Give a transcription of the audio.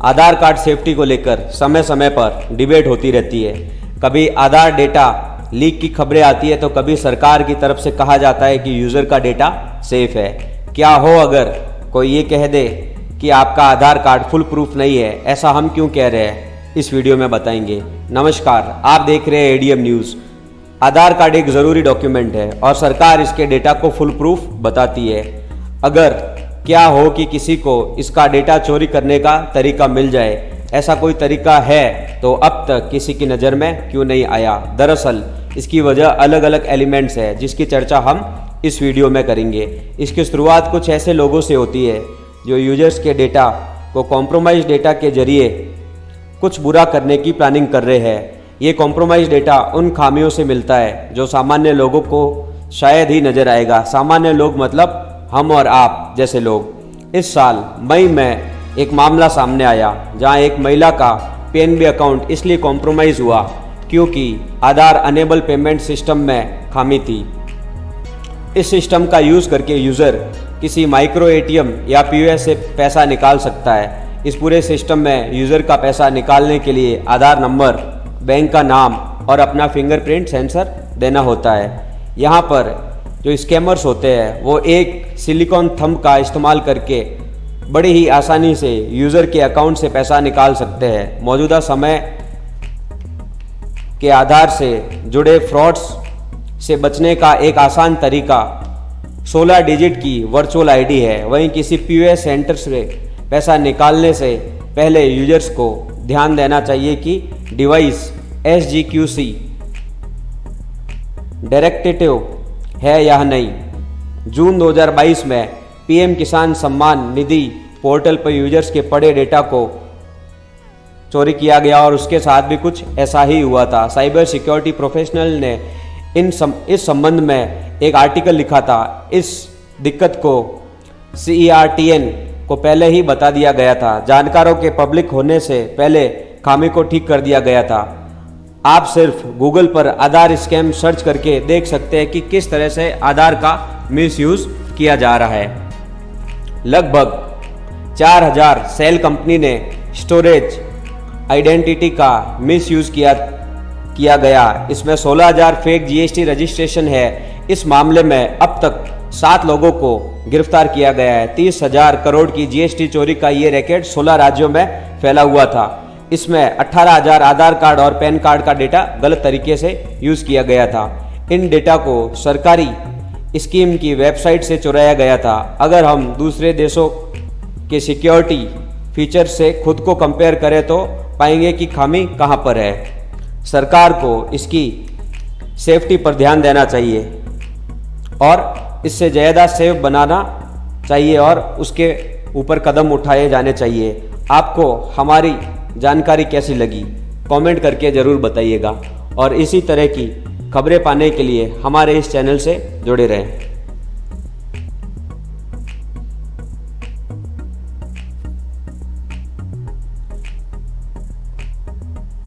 आधार card safety को लेकर समय समय पर डिबेट होती रहती है। कभी आधार डेटा लीक की खबरें आती है तो कभी सरकार की तरफ से कहा जाता है कि यूज़र का डेटा सेफ है। क्या हो अगर कोई ये कह दे कि आपका आधार कार्ड फुल प्रूफ नहीं है, ऐसा हम क्यों कह रहे हैं, इस वीडियो में बताएंगे। नमस्कार, आप देख रहे हैं एडीएम न्यूज़। आधार कार्ड एक ज़रूरी डॉक्यूमेंट है और सरकार इसके डेटा को फुल प्रूफ बताती है। अगर क्या हो कि किसी को इसका डेटा चोरी करने का तरीका मिल जाए, ऐसा कोई तरीका है तो अब तक किसी की नज़र में क्यों नहीं आया। दरअसल इसकी वजह अलग अलग एलिमेंट्स है जिसकी चर्चा हम इस वीडियो में करेंगे। इसकी शुरुआत कुछ ऐसे लोगों से होती है जो यूजर्स के डेटा को कॉम्प्रोमाइज डेटा के जरिए कुछ बुरा करने की प्लानिंग कर रहे हैं। ये कॉम्प्रोमाइज डेटा उन खामियों से मिलता है जो सामान्य लोगों को शायद ही नज़र आएगा। सामान्य लोग मतलब हम और आप जैसे लोग। इस साल मई में एक मामला सामने आया जहां एक महिला का पीएनबी अकाउंट इसलिए कॉम्प्रोमाइज़ हुआ क्योंकि आधार अनेबल पेमेंट सिस्टम में खामी थी। इस सिस्टम का यूज़ करके यूज़र किसी माइक्रो एटीएम या पीओएस से पैसा निकाल सकता है। इस पूरे सिस्टम में यूज़र का पैसा निकालने के लिए आधार नंबर, बैंक का नाम और अपना फिंगरप्रिंट सेंसर देना होता है। यहाँ पर जो स्कैमर्स होते हैं वो एक सिलिकॉन थंब का इस्तेमाल करके बड़ी ही आसानी से यूज़र के अकाउंट से पैसा निकाल सकते हैं। मौजूदा समय के आधार से जुड़े फ्रॉड्स से बचने का एक आसान तरीका 16 डिजिट की वर्चुअल आईडी है। वहीं किसी पीओएस सेंटर से पैसा निकालने से पहले यूजर्स को ध्यान देना चाहिए कि डिवाइस SGQC डायरेक्टिव है या नहीं। जून 2022 में पीएम किसान सम्मान निधि पोर्टल पर यूजर्स के पड़े डेटा को चोरी किया गया और उसके साथ भी कुछ ऐसा ही हुआ था। साइबर सिक्योरिटी प्रोफेशनल ने इस संबंध में एक आर्टिकल लिखा था। इस दिक्कत को CERTN को पहले ही बता दिया गया था। जानकारों के पब्लिक होने से पहले खामी को ठीक कर दिया गया था। आप सिर्फ गूगल पर आधार स्कैम सर्च करके देख सकते हैं कि किस तरह से आधार का मिसयूज़ किया जा रहा है। लगभग 4000 सेल कंपनी ने स्टोरेज आइडेंटिटी का मिसयूज़ किया गया। इसमें 16000 फेक GST रजिस्ट्रेशन है। इस मामले में अब तक 7 लोगों को गिरफ्तार किया गया है। 30,000 करोड़ की GST चोरी का ये रैकेट 16 राज्यों में फैला हुआ था। इसमें 18,000 आधार कार्ड और पैन कार्ड का डेटा गलत तरीके से यूज़ किया गया था। इन डेटा को सरकारी स्कीम की वेबसाइट से चुराया गया था। अगर हम दूसरे देशों के सिक्योरिटी फीचर से खुद को कंपेयर करें तो पाएंगे कि खामी कहां पर है। सरकार को इसकी सेफ्टी पर ध्यान देना चाहिए और इससे ज़्यादा सेफ बनाना चाहिए और उसके ऊपर कदम उठाए जाने चाहिए। आपको हमारी जानकारी कैसी लगी कमेंट करके ज़रूर बताइएगा और इसी तरह की खबरें पाने के लिए हमारे इस चैनल से जुड़े रहें।